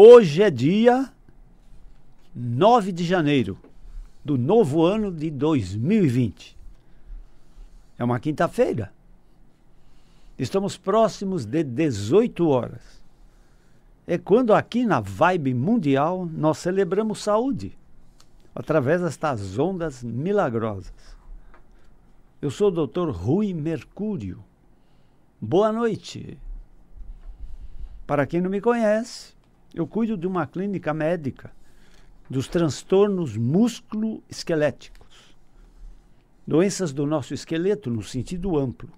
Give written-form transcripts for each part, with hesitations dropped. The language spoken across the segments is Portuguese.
Hoje é dia 9 de janeiro do novo ano de 2020. É uma quinta-feira. Estamos próximos de 18 horas. É quando aqui na Vibe Mundial nós celebramos saúde, através destas ondas milagrosas. Eu sou o Dr. Rui Mercúrio. Boa noite. Para quem não me conhece, eu cuido de uma clínica médica dos transtornos músculo-esqueléticos, doenças do nosso esqueleto no sentido amplo,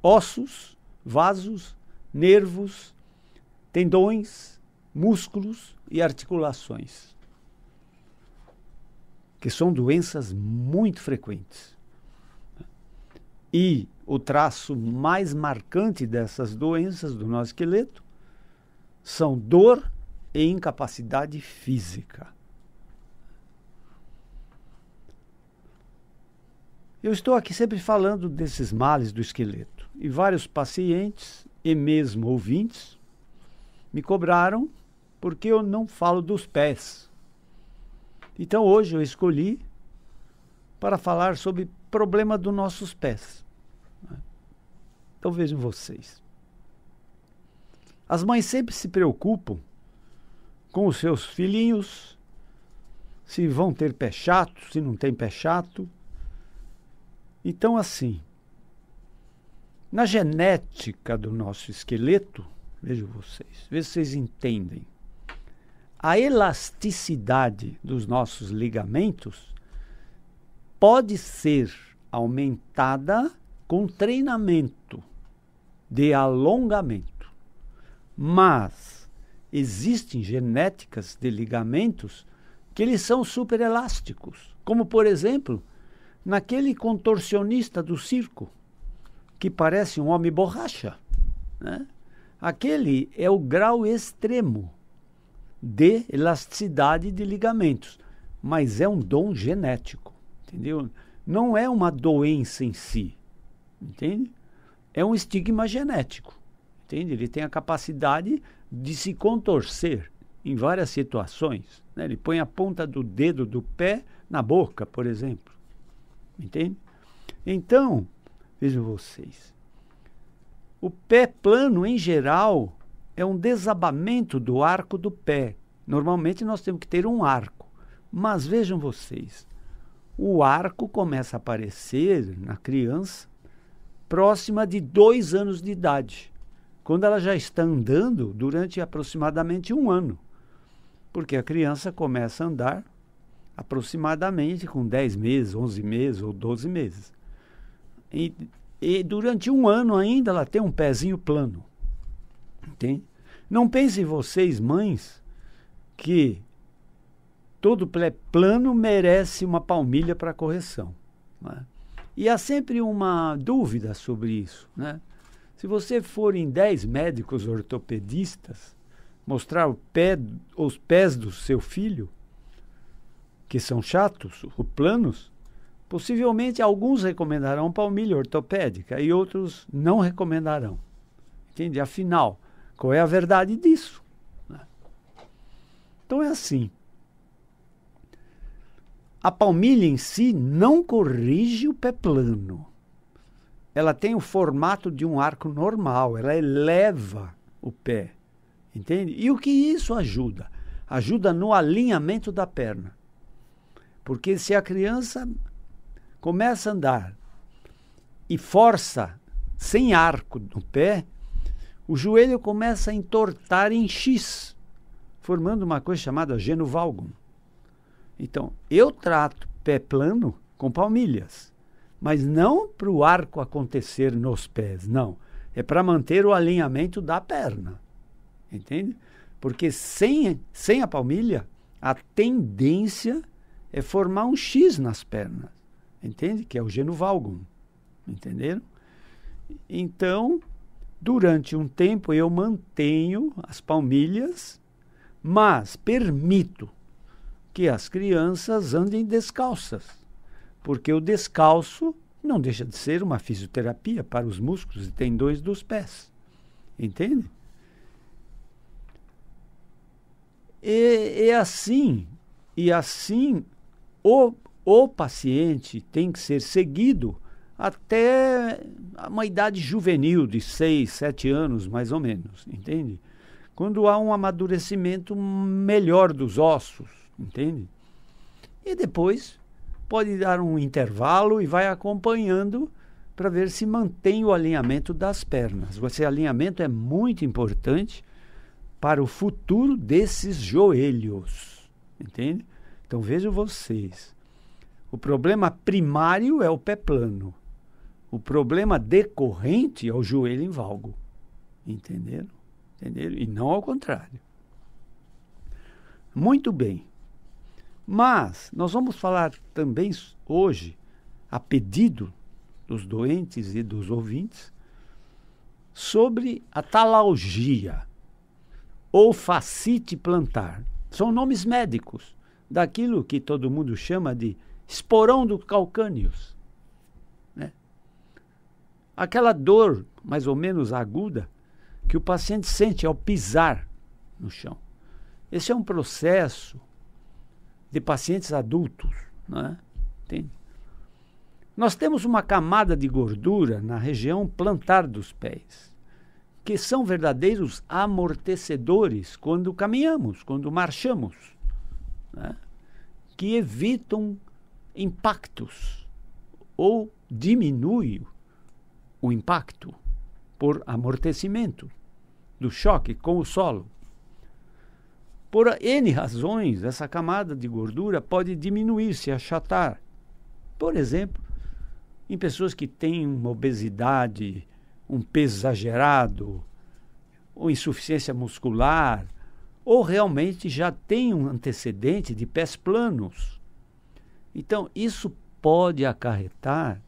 ossos, vasos, nervos, tendões, músculos e articulações, que são doenças muito frequentes. E o traço mais marcante dessas doenças do nosso esqueleto são dor e incapacidade física. Eu estou aqui sempre falando desses males do esqueleto. E vários pacientes e mesmo ouvintes me cobraram porque eu não falo dos pés. Então hoje eu escolhi para falar sobre problema dos nossos pés. Então vejam vocês. As mães sempre se preocupam com os seus filhinhos, se vão ter pé chato, se não tem pé chato. Então, assim, na genética do nosso esqueleto, vejam vocês, vejam se vocês entendem, a elasticidade dos nossos ligamentos pode ser aumentada com treinamento de alongamento. Mas existem genéticas de ligamentos que eles são super elásticos, como por exemplo, naquele contorcionista do circo, que parece um homem borracha, né? Aquele é o grau extremo de elasticidade de ligamentos, mas é um dom genético, entendeu? Não é uma doença em si, entende? É um estigma genético. Entende? Ele tem a capacidade de se contorcer em várias situações, né? Ele põe a ponta do dedo do pé na boca, por exemplo. Entende? Então, vejam vocês. O pé plano, em geral, é um desabamento do arco do pé. Normalmente nós temos que ter um arco. Mas vejam vocês, o arco começa a aparecer na criança próxima de 2 anos de idade, quando ela já está andando durante aproximadamente 1 ano. Porque a criança começa a andar aproximadamente com 10 meses, 11 meses ou 12 meses. E durante 1 ano ainda ela tem um pezinho plano. Entende? Não pensem vocês, mães, que todo pé plano merece uma palmilha para correção, né? E há sempre uma dúvida sobre isso, né? Se você for em 10 médicos ortopedistas mostrar os pés do seu filho, que são chatos, ou planos, possivelmente alguns recomendarão palmilha ortopédica e outros não recomendarão. Entende? Afinal, qual é a verdade disso? Então é assim. A palmilha em si não corrige o pé plano. Ela tem o formato de um arco normal, ela eleva o pé, entende? E o que isso ajuda? Ajuda no alinhamento da perna. Porque se a criança começa a andar e força sem arco no pé, o joelho começa a entortar em X, formando uma coisa chamada genu valgum. Então, eu trato pé plano com palmilhas. Mas não para o arco acontecer nos pés, não. É para manter o alinhamento da perna. Entende? Porque sem a palmilha, a tendência é formar um X nas pernas. Entende? Que é o genu valgum. Entenderam? Então, durante um tempo eu mantenho as palmilhas, mas permito que as crianças andem descalças. Porque o descalço não deixa de ser uma fisioterapia para os músculos e tendões dos pés. Entende? E assim o paciente tem que ser seguido até uma idade juvenil de 6, 7 anos, mais ou menos, entende? Quando há um amadurecimento melhor dos ossos, entende? E depois pode dar um intervalo e vai acompanhando para ver se mantém o alinhamento das pernas. Esse alinhamento é muito importante para o futuro desses joelhos, entende? Então vejam vocês, o problema primário é o pé plano, o problema decorrente é o joelho em valgo, entenderam? E não ao contrário. Muito bem. Mas nós vamos falar também hoje, a pedido dos doentes e dos ouvintes, sobre a talalgia ou fascite plantar. São nomes médicos daquilo que todo mundo chama de esporão do calcâneos, né? Aquela dor mais ou menos aguda que o paciente sente ao pisar no chão. Esse é um processo de pacientes adultos, né? Entende? Nós temos uma camada de gordura na região plantar dos pés, que são verdadeiros amortecedores quando caminhamos, quando marchamos, né? Que evitam impactos ou diminuem o impacto por amortecimento do choque com o solo. Por N razões, essa camada de gordura pode diminuir, se achatar. Por exemplo, em pessoas que têm uma obesidade, um peso exagerado, ou insuficiência muscular, ou realmente já tem um antecedente de pés planos. Então, isso pode acarretar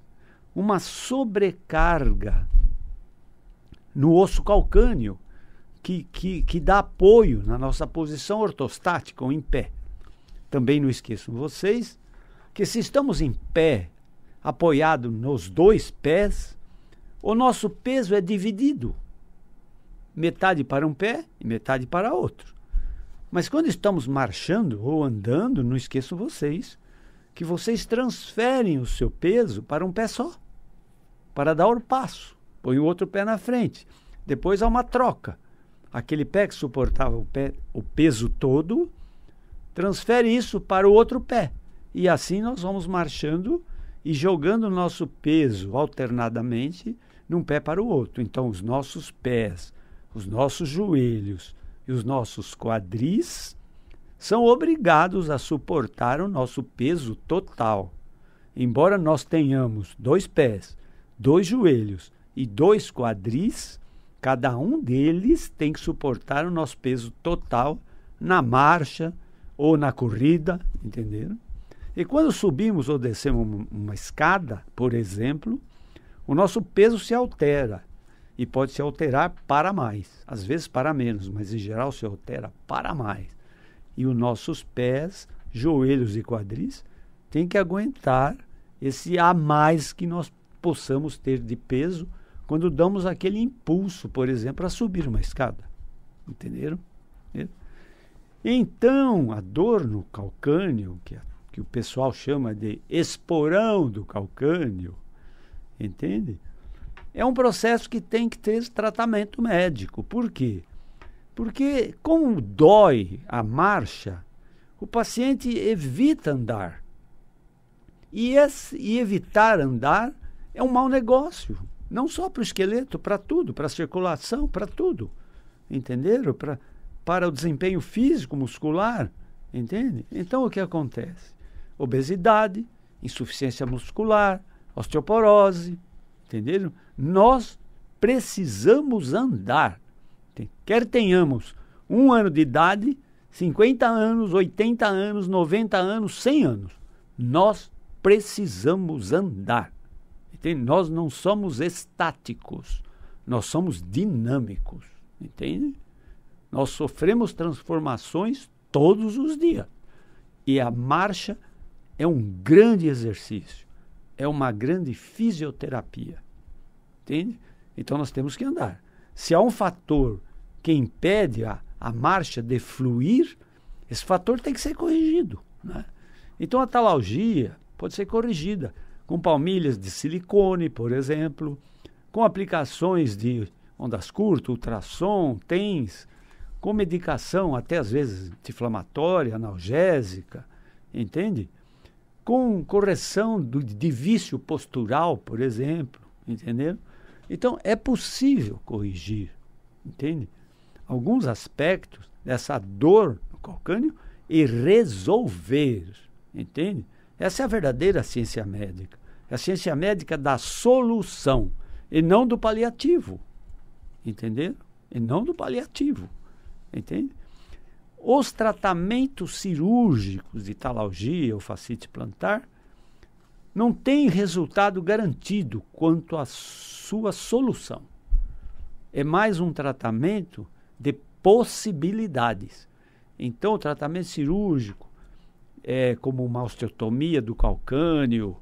uma sobrecarga no osso calcâneo, que dá apoio na nossa posição ortostática ou em pé. Também não esqueçam vocês que se estamos em pé, apoiado nos dois pés, o nosso peso é dividido. Metade para um pé e metade para outro. Mas quando estamos marchando ou andando, não esqueçam vocês que vocês transferem o seu peso para um pé só, para dar o passo. Põe o outro pé na frente. Depois há uma troca. Aquele pé que suportava o peso todo, transfere isso para o outro pé. E assim nós vamos marchando e jogando o nosso peso alternadamente de um pé para o outro. Então os nossos pés, os nossos joelhos e os nossos quadris são obrigados a suportar o nosso peso total. Embora nós tenhamos 2 pés, 2 joelhos e 2 quadris, cada um deles tem que suportar o nosso peso total na marcha ou na corrida, entenderam? E quando subimos ou descemos uma escada, por exemplo, o nosso peso se altera e pode se alterar para mais, às vezes para menos, mas em geral se altera para mais. E os nossos pés, joelhos e quadris têm que aguentar esse a mais que nós possamos ter de peso quando damos aquele impulso, por exemplo, a subir uma escada. Entenderam? Então, a dor no calcâneo, que o pessoal chama de esporão do calcâneo, entende? É um processo que tem que ter tratamento médico. Por quê? Porque, como dói a marcha, o paciente evita andar. E evitar andar é um mau negócio. Não só para o esqueleto, para tudo, para a circulação, para tudo. Entenderam? Para o desempenho físico, muscular. Entende? Então, o que acontece? Obesidade, insuficiência muscular, osteoporose. Entenderam? Nós precisamos andar. Quer tenhamos 1 ano de idade, 50 anos, 80 anos, 90 anos, 100 anos. Nós precisamos andar. Entende? Nós não somos estáticos, nós somos dinâmicos. Entende? Nós sofremos transformações todos os dias. E a marcha é um grande exercício, é uma grande fisioterapia. Entende? Então nós temos que andar. Se há um fator que impede a marcha de fluir, Esse fator tem que ser corrigido, né? Então a talalgia pode ser corrigida com palmilhas de silicone, por exemplo, com aplicações de ondas curtas, ultrassom, TENS, com medicação até às vezes anti-inflamatória, analgésica, entende? Com correção de vício postural, por exemplo, entendeu? Então é possível corrigir, entende? Alguns aspectos dessa dor no calcânio e resolver, entende? Essa é a verdadeira ciência médica. É a ciência médica da solução e não do paliativo, entendeu? E não do paliativo, entende? Os tratamentos cirúrgicos de talalgia ou fascite plantar não têm resultado garantido quanto à sua solução. É mais um tratamento de possibilidades. Então, o tratamento cirúrgico é como uma osteotomia do calcânio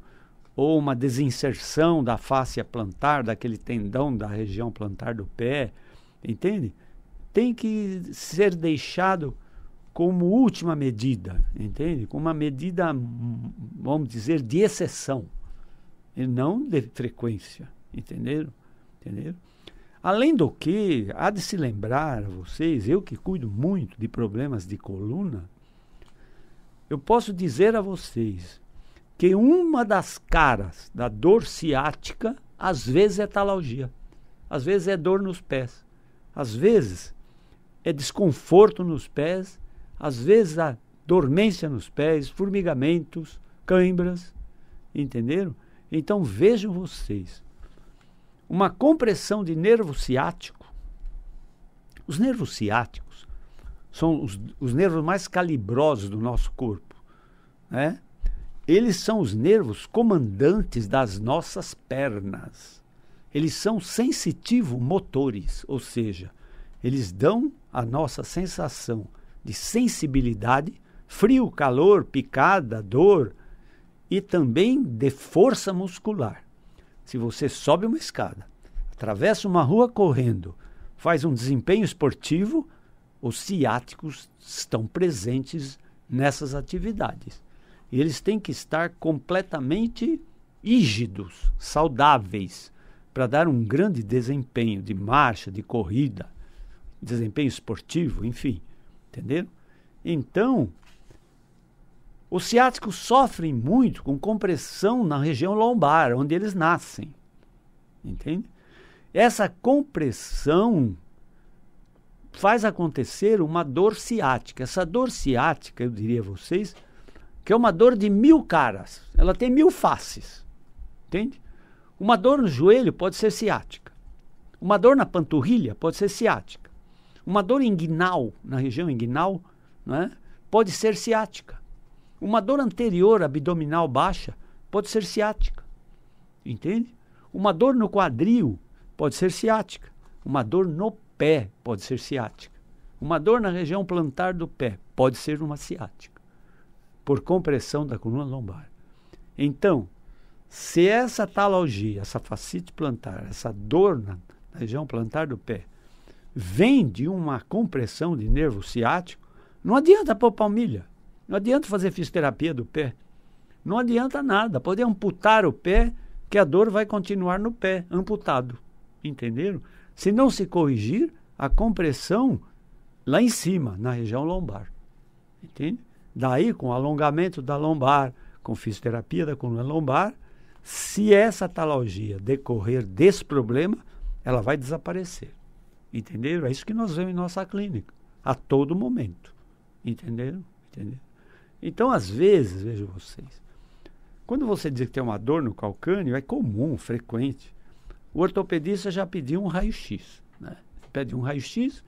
ou uma desinserção da fáscia plantar, daquele tendão da região plantar do pé, entende? Tem que ser deixado como última medida, entende? Como uma medida, vamos dizer, de exceção, e não de frequência, entenderam? Entenderam? Além do que, há de se lembrar a vocês, eu que cuido muito de problemas de coluna, eu posso dizer a vocês que uma das caras da dor ciática, às vezes é talalgia, às vezes é dor nos pés, às vezes é desconforto nos pés, às vezes há dormência nos pés, formigamentos, cãibras, entenderam? Então vejam vocês, uma compressão de nervo ciático, os nervos ciáticos são os nervos mais calibrosos do nosso corpo, né? Eles são os nervos comandantes das nossas pernas. Eles são sensitivo-motores, ou seja, eles dão a nossa sensação de sensibilidade, frio, calor, picada, dor e também de força muscular. Se você sobe uma escada, atravessa uma rua correndo, faz um desempenho esportivo, os ciáticos estão presentes nessas atividades. E eles têm que estar completamente rígidos, saudáveis, para dar um grande desempenho de marcha, de corrida, desempenho esportivo, enfim, entenderam? Então, os ciáticos sofrem muito com compressão na região lombar, onde eles nascem, entende? Essa compressão faz acontecer uma dor ciática. Essa dor ciática, eu diria a vocês, que é uma dor de 1000 caras. Ela tem 1000 faces, entende? Uma dor no joelho pode ser ciática. Uma dor na panturrilha pode ser ciática. Uma dor inguinal, na região inguinal, né, pode ser ciática. Uma dor anterior abdominal baixa pode ser ciática, entende? Uma dor no quadril pode ser ciática. Uma dor no pé pode ser ciática. Uma dor na região plantar do pé pode ser uma ciática, por compressão da coluna lombar. Então, se essa talalgia, essa fascite plantar, essa dor na região plantar do pé, vem de uma compressão de nervo ciático, não adianta pôr palmilha, não adianta fazer fisioterapia do pé, não adianta nada, pode amputar o pé, que a dor vai continuar no pé, amputado, entenderam? Se não se corrigir a compressão lá em cima, na região lombar, entende? Daí, com alongamento da lombar, com fisioterapia da coluna lombar, se essa talalgia decorrer desse problema, ela vai desaparecer. Entenderam? É isso que nós vemos em nossa clínica, a todo momento. Entenderam? Entenderam? Então, às vezes, vejam vocês, quando você diz que tem uma dor no calcânio, é comum, frequente. O ortopedista já pediu um raio-x, né? Pede um raio-x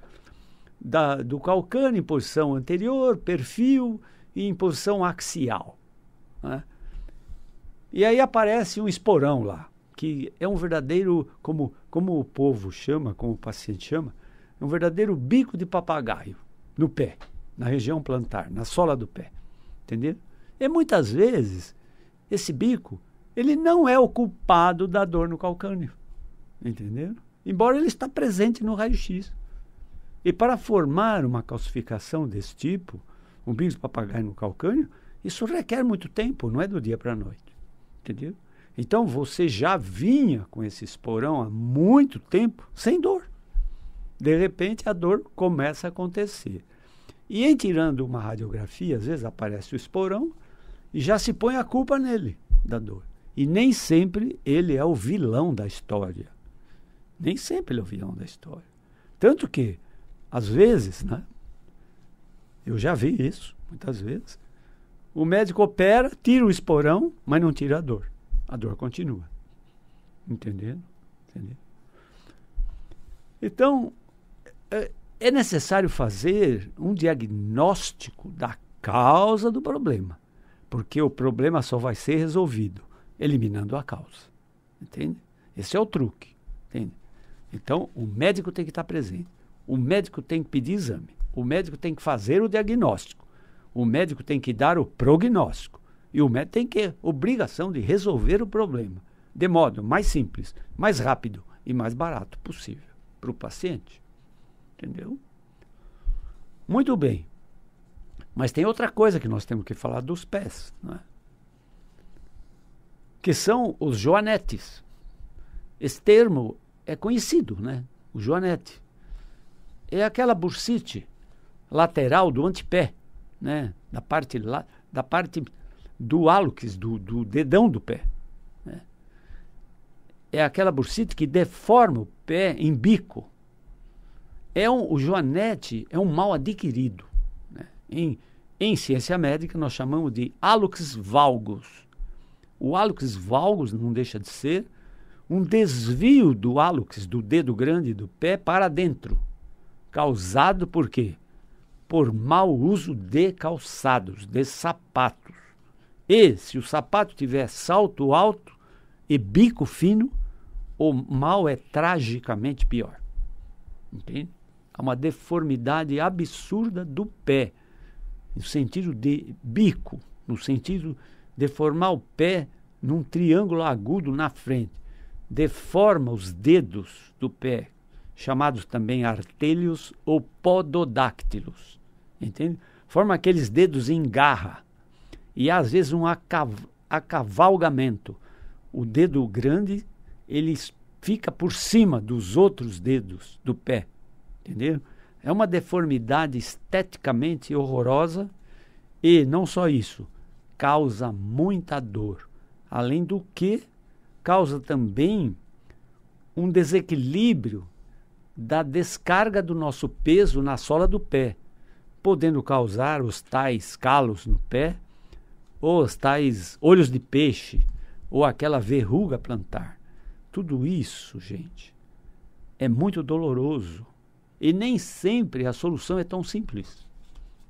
do calcânio em posição anterior, perfil e em posição axial, né? E aí aparece um esporão lá, que é um verdadeiro, como o povo chama, como o paciente chama, é um verdadeiro bico de papagaio no pé, na região plantar, na sola do pé, entendeu? E muitas vezes, esse bico, ele não é o culpado da dor no calcânio, entendeu? Embora ele está presente no raio-x. E para formar uma calcificação desse tipo, um bico de papagaio no calcânio, isso requer muito tempo, não é do dia para a noite. Entendeu? Então você já vinha com esse esporão há muito tempo sem dor. De repente a dor começa a acontecer. E em tirando uma radiografia, às vezes aparece o esporão e já se põe a culpa nele, da dor. E nem sempre ele é o vilão da história. Nem sempre ele é o vilão da história. Tanto que, às vezes, né, eu já vi isso, muitas vezes, o médico opera, tira o esporão, mas não tira a dor. A dor continua. Entendeu? Então, é necessário fazer um diagnóstico da causa do problema, porque o problema só vai ser resolvido eliminando a causa. Entende? Esse é o truque. Entende? Então, o médico tem que estar presente. O médico tem que pedir exame. O médico tem que fazer o diagnóstico. O médico tem que dar o prognóstico. E o médico tem que ter obrigação de resolver o problema de modo mais simples, mais rápido e mais barato possível para o paciente. Entendeu? Muito bem. Mas tem outra coisa que nós temos que falar dos pés, não é? Que são os joanetes. Esse termo é conhecido, né? O joanete. É aquela bursite lateral do antepé, né? Da parte do hálux, do dedão do pé. Né? É aquela bursite que deforma o pé em bico. O joanete é um mal adquirido. Né? Em ciência médica, nós chamamos de hálux valgus. O hálux valgus não deixa de ser um desvio do hálux, do dedo grande do pé, para dentro. Causado por quê? Por mau uso de calçados, de sapatos. E se o sapato tiver salto alto e bico fino, o mal é tragicamente pior. Entende? Há uma deformidade absurda do pé, no sentido de bico, no sentido de formar o pé num triângulo agudo na frente. Deforma os dedos do pé, chamados também artélioos ou pododáctilos. Entende? Forma aqueles dedos em garra. E às vezes um acavalgamento. O dedo grande, ele fica por cima dos outros dedos do pé. Entendeu? É uma deformidade esteticamente horrorosa e não só isso, causa muita dor. Além do que, causa também um desequilíbrio da descarga do nosso peso na sola do pé, podendo causar os tais calos no pé, ou os tais olhos de peixe, ou aquela verruga plantar. Tudo isso, gente, é muito doloroso. E nem sempre a solução é tão simples,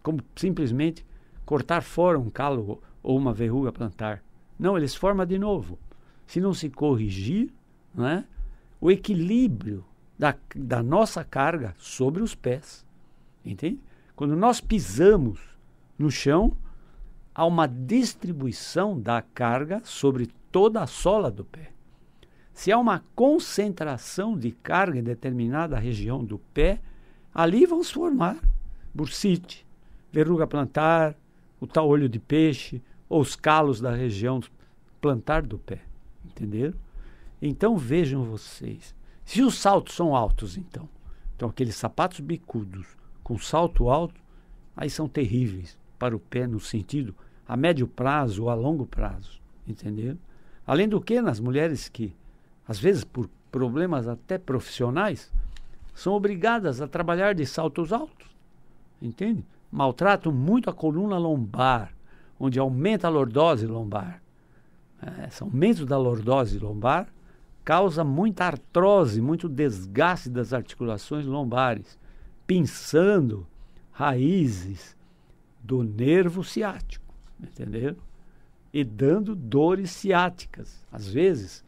como simplesmente cortar fora um calo ou uma verruga plantar. Não, eles formam de novo. Se não se corrigir, não é? O equilíbrio da nossa carga sobre os pés. Entende? Quando nós pisamos no chão, há uma distribuição da carga sobre toda a sola do pé. Se há uma concentração de carga em determinada região do pé, ali vão se formar bursite, verruga plantar, o tal olho de peixe, ou os calos da região plantar do pé. Entenderam? Então vejam vocês. Se os saltos são altos, então aqueles sapatos bicudos com salto alto, aí são terríveis para o pé no sentido a médio prazo ou a longo prazo. Entenderam? Além do que, nas mulheres que às vezes por problemas até profissionais, são obrigadas a trabalhar de saltos altos, entende? Maltratam muito a coluna lombar, onde aumenta a lordose lombar. Esse aumento da lordose lombar causa muita artrose, muito desgaste das articulações lombares, pinçando raízes do nervo ciático, entendeu? E dando dores ciáticas. Às vezes,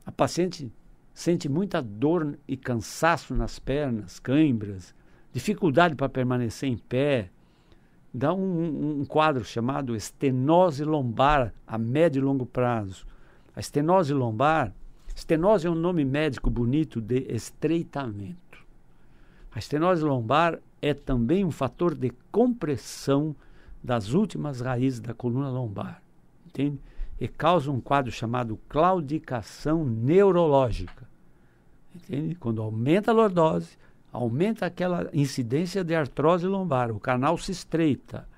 a paciente sente muita dor e cansaço nas pernas, cãibras, dificuldade para permanecer em pé. Dá um quadro chamado estenose lombar a médio e longo prazo. A estenose lombar, estenose é um nome médico bonito de estreitamento. A estenose lombar é também um fator de compressão das últimas raízes da coluna lombar, entende? E causa um quadro chamado claudicação neurológica, entende? Quando aumenta a lordose, aumenta aquela incidência de artrose lombar, o canal se estreita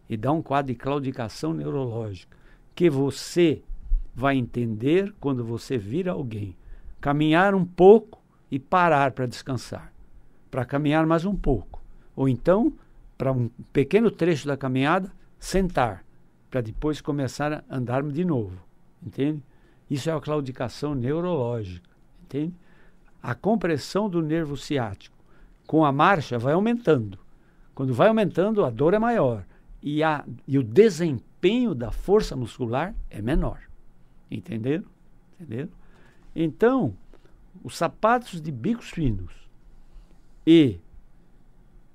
e dá um quadro de claudicação neurológica, que você vai entender quando você vir alguém caminhar um pouco e parar para descansar, para caminhar mais um pouco, ou então, para um pequeno trecho da caminhada, sentar, para depois começar a andar de novo, entende? Isso é a claudicação neurológica, entende? A compressão do nervo ciático com a marcha vai aumentando. Quando vai aumentando, a dor é maior e o desempenho da força muscular é menor. Entenderam? Entenderam? Então, os sapatos de bicos finos e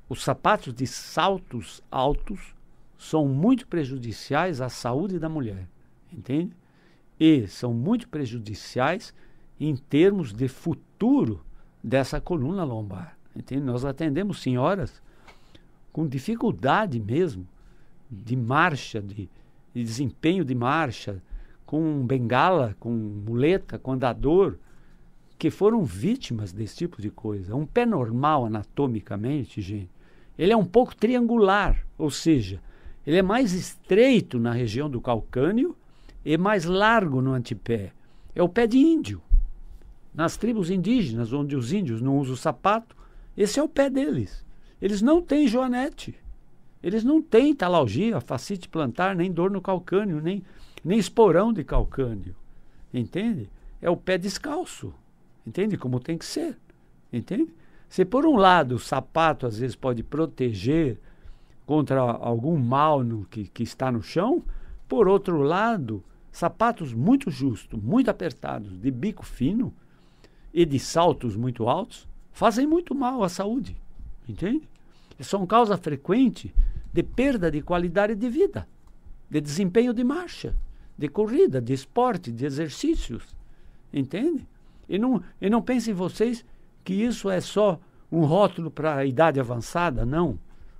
os sapatos de saltos altos são muito prejudiciais à saúde da mulher, entende? E são muito prejudiciais em termos de futuro dessa coluna lombar, entende? Nós atendemos senhoras com dificuldade mesmo de marcha, de desempenho de marcha, com bengala, com muleta, com andador, que foram vítimas desse tipo de coisa. Um pé normal anatomicamente, gente, ele é um pouco triangular, ou seja, ele é mais estreito na região do calcâneo e mais largo no antepé. É o pé de índio. Nas tribos indígenas, onde os índios não usam sapato, esse é o pé deles. Eles não têm joanete. Eles não têm talalgia, fascite plantar, nem dor no calcâneo, nem esporão de calcâneo. Entende? É o pé descalço. Entende? Como tem que ser. Entende? Se por um lado o sapato às vezes pode proteger contra algum mal que está no chão, por outro lado, sapatos muito justos, muito apertados, de bico fino e de saltos muito altos, fazem muito mal à saúde. Entende? E são causa frequente de perda de qualidade de vida, de desempenho de marcha, de corrida, de esporte, de exercícios. Entende? E não pensem vocês que isso é só um rótulo para a idade avançada, não.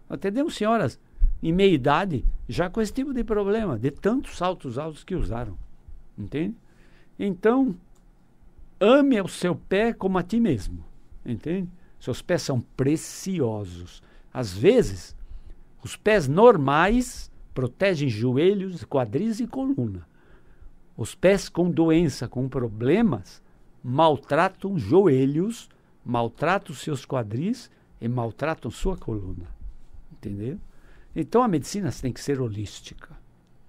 Atendemos senhoras em meia idade já com esse tipo de problema, de tantos saltos altos que usaram. Entende? Então, ame o seu pé como a ti mesmo. Entende? Seus pés são preciosos. Às vezes, os pés normais protegem joelhos, quadris e coluna. Os pés com doença, com problemas, maltratam joelhos, maltratam seus quadris e maltratam sua coluna. Entendeu? Então a medicina tem que ser holística.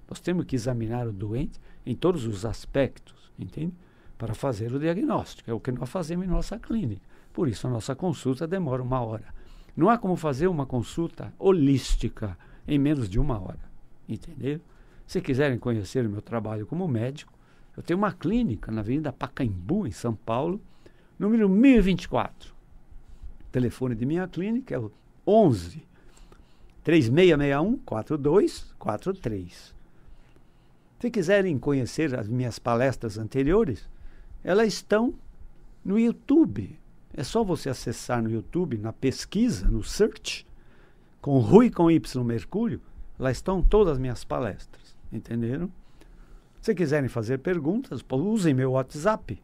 Nós temos que examinar o doente em todos os aspectos, entende? Para fazer o diagnóstico. É o que nós fazemos em nossa clínica. Por isso a nossa consulta demora 1 hora. Não há como fazer uma consulta holística em menos de 1 hora. Entendeu? Se quiserem conhecer o meu trabalho como médico, eu tenho uma clínica na Avenida Pacaembu, em São Paulo, número 1024. O telefone de minha clínica é o 11 3661 4243. Se quiserem conhecer as minhas palestras anteriores, elas estão no YouTube. É só você acessar no YouTube, na pesquisa, no search, com Rui com Y Mercúrio, lá estão todas as minhas palestras. Entenderam? Se quiserem fazer perguntas, usem meu WhatsApp.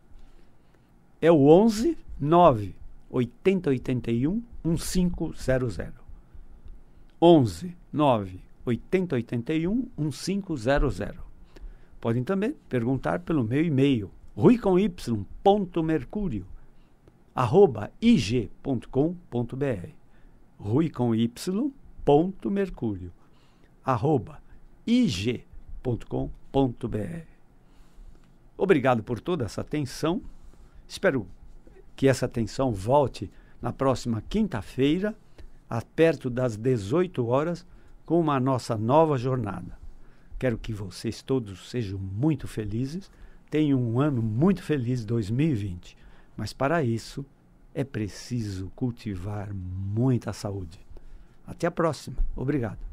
É o 11 9 8081 1500. 11 9 8081 1500. Podem também perguntar pelo meu e-mail, ruicomY.mercurio@ig.com.br. ruicomY.mercurio@ig.com.br. Obrigado por toda essa atenção. Espero que essa atenção volte na próxima quinta-feira, perto das 18 horas, com uma nossa nova jornada. Quero que vocês todos sejam muito felizes, tenham um ano muito feliz 2020. Mas para isso é preciso cultivar muita saúde. Até a próxima. Obrigado.